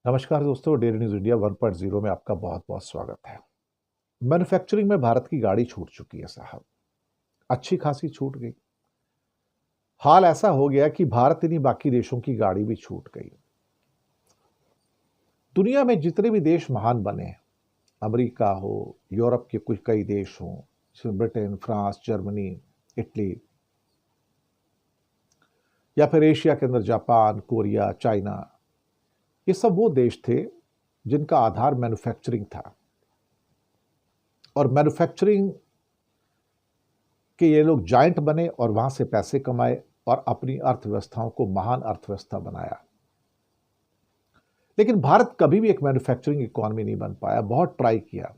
नमस्कार दोस्तों, daily news India 1.0 में आपका बहुत बहुत स्वागत है। मैन्युफैक्चरिंग में भारत की गाड़ी छूट चुकी है साहब, अच्छी खासी छूट गई। हाल ऐसा हो गया कि भारत ही नहीं, बाकी देशों की गाड़ी भी छूट गई। दुनिया में जितने भी देश महान बने हैं, अमेरिका हो, यूरोप के कुछ कई देश हों, जैसे ब्रिटेन, फ्रांस, जर्मनी, इटली, या फिर एशिया के अंदर जापान, कोरिया, चाइना, ये सब वो देश थे जिनका आधार मैन्युफैक्चरिंग था। और मैन्युफैक्चरिंग कि ये लोग जाइंट बने और वहां से पैसे कमाए और अपनी अर्थव्यवस्थाओं को महान अर्थव्यवस्था बनाया। लेकिन भारत कभी भी एक मैन्युफैक्चरिंग इकोनॉमी नहीं बन पाया। बहुत ट्राई किया,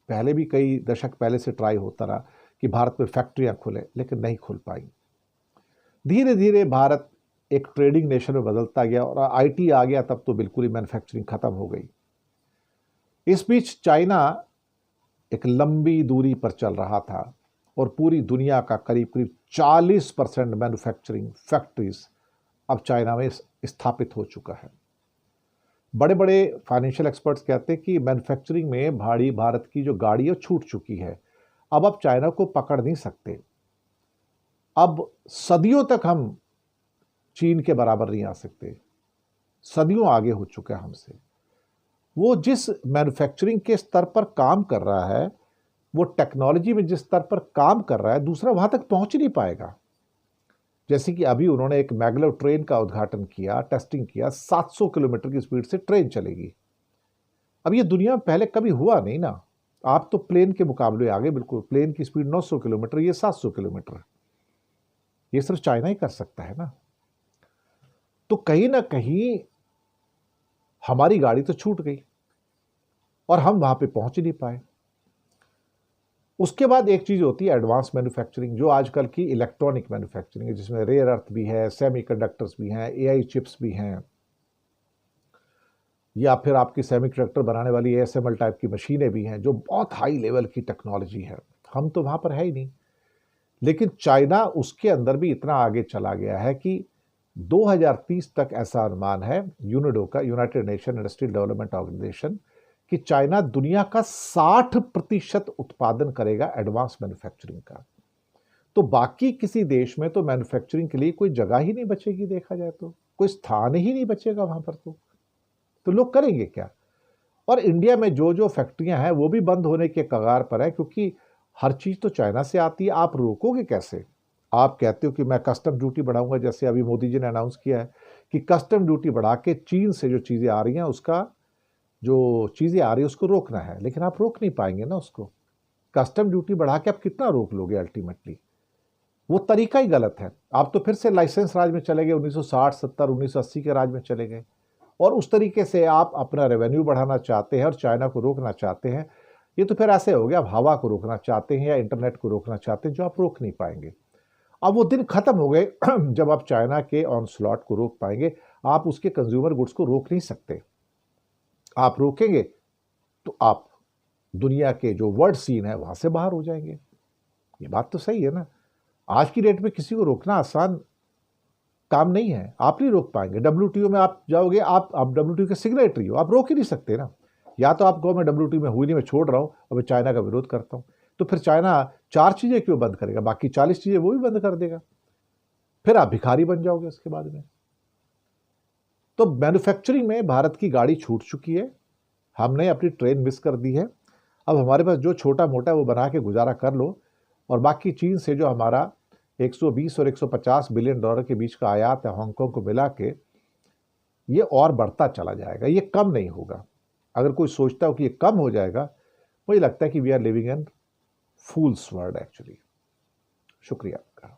पहले भी कई दशक पहले से ट्राई होता रहा कि भारत में फैक्ट्रियां खुले, लेकिन नहीं खुल पाई। धीरे धीरे भारत एक ट्रेडिंग नेशन में बदलता गया और आईटी आ गया, तब तो बिल्कुल ही मैन्युफैक्चरिंग खत्म हो गई। इस बीच चाइना एक लंबी दूरी पर चल रहा था और पूरी दुनिया का करीब करीब 40% मैन्युफैक्चरिंग फैक्ट्रीज अब चाइना में स्थापित हो चुका है। बड़े बड़े फाइनेंशियल एक्सपर्ट्स कहते हैं कि मैन्युफैक्चरिंग में भारी भारत की जो गाड़ी है छूट चुकी है। अब चाइना को पकड़ नहीं सकते। अब सदियों तक हम चीन के बराबर नहीं आ सकते। सदियों आगे हो चुका है हमसे। वो जिस मैन्युफैक्चरिंग के स्तर पर काम कर रहा है, वो टेक्नोलॉजी में जिस स्तर पर काम कर रहा है, दूसरा वहां तक पहुंच नहीं पाएगा। जैसे कि अभी उन्होंने एक मैग्लेव ट्रेन का उद्घाटन किया, टेस्टिंग किया, 700 किलोमीटर की स्पीड से ट्रेन चलेगी। अब ये दुनिया में पहले कभी हुआ नहीं ना। आप तो प्लेन के मुकाबले आगे, बिल्कुल। प्लेन की स्पीड 900 किलोमीटर, ये 700 किलोमीटर। ये सिर्फ चाइना ही कर सकता है ना। तो कहीं ना कहीं हमारी गाड़ी तो छूट गई और हम वहां पे पहुंच ही नहीं पाए। उसके बाद एक चीज होती है एडवांस मैन्युफैक्चरिंग, जो आजकल की इलेक्ट्रॉनिक मैन्युफैक्चरिंग है, जिसमें रेयर अर्थ भी है, सेमीकंडक्टर्स भी हैं, एआई चिप्स भी हैं, या फिर आपकी सेमीकंडक्टर बनाने वाली एएसएमएल टाइप की मशीनें भी हैं, जो बहुत हाई लेवल की टेक्नोलॉजी है। हम तो वहां पर है ही नहीं। लेकिन चाइना उसके अंदर भी इतना आगे चला गया है कि 2030 तक ऐसा अनुमान है यूनिडो का, United Nation Industrial Development Organization, कि चाइना दुनिया का 60% उत्पादन करेगा एडवांस मैन्युफैक्चरिंग का। तो बाकी किसी देश में तो मैन्युफैक्चरिंग के लिए कोई जगह ही नहीं बचेगी। देखा जाए तो कोई स्थान ही नहीं बचेगा वहां पर। तो लोग करेंगे क्या? और इंडिया में जो जो फैक्ट्रियां हैं वो भी बंद होने के कगार पर है, क्योंकि हर चीज तो चाइना से आती है। आप रोकोगे कैसे? आप कहते हो कि मैं कस्टम ड्यूटी बढ़ाऊंगा, जैसे अभी मोदी जी ने अनाउंस किया है कि कस्टम ड्यूटी बढ़ा के चीन से जो चीजें आ रही हैं, उसका जो चीजें आ रही है उसको रोकना है। लेकिन आप रोक नहीं पाएंगे ना उसको। कस्टम ड्यूटी बढ़ा के आप कितना रोक लोगे? अल्टीमेटली वो तरीका ही गलत है। आप तो फिर से लाइसेंस राज में चले गए, 1960, 70, 1980 के राज में चले गए। और उस तरीके से आप अपना रेवेन्यू बढ़ाना चाहते हैं और चाइना को रोकना चाहते हैं। ये तो फिर ऐसे हो गया, आप हवा को रोकना चाहते हैं या इंटरनेट को रोकना चाहते हैं, जो आप रोक नहीं पाएंगे। अब वो दिन खत्म हो गए जब आप चाइना के ऑन स्लॉट को रोक पाएंगे। आप उसके कंज्यूमर गुड्स को रोक नहीं सकते। आप रोकेंगे तो आप दुनिया के जो वर्ल्ड सीन है वहां से बाहर हो जाएंगे। ये बात तो सही है ना। आज की डेट में किसी को रोकना आसान काम नहीं है। आप नहीं रोक पाएंगे। डब्ल्यूटीओ में आप जाओगे, आप डब्ल्यूटीओ के सिग्नेटरी हो, आप रोक ही नहीं सकते ना। या तो आप कहो मैं डब्ल्यूटीओ में हुई नहीं, मैं छोड़ रहा हूं और मैं चाइना का विरोध करता हूं। तो फिर चाइना 4 चीजें क्यों बंद करेगा? बाकी 40 चीजें वो भी बंद कर देगा। फिर आप भिखारी बन जाओगे उसके बाद में। तो मैन्युफैक्चरिंग में भारत की गाड़ी छूट चुकी है। हमने अपनी ट्रेन मिस कर दी है। अब हमारे पास जो छोटा मोटा है वो बना के गुजारा कर लो। और बाकी चीन से जो हमारा 120 और 150 बिलियन डॉलर के बीच का आयात है हांगकांग को मिला के, ये और बढ़ता चला जाएगा, ये कम नहीं होगा। अगर कोई सोचता हो कि ये कम हो जाएगा, मुझे लगता है कि we are living in fools world actually. शुक्रिया आपका।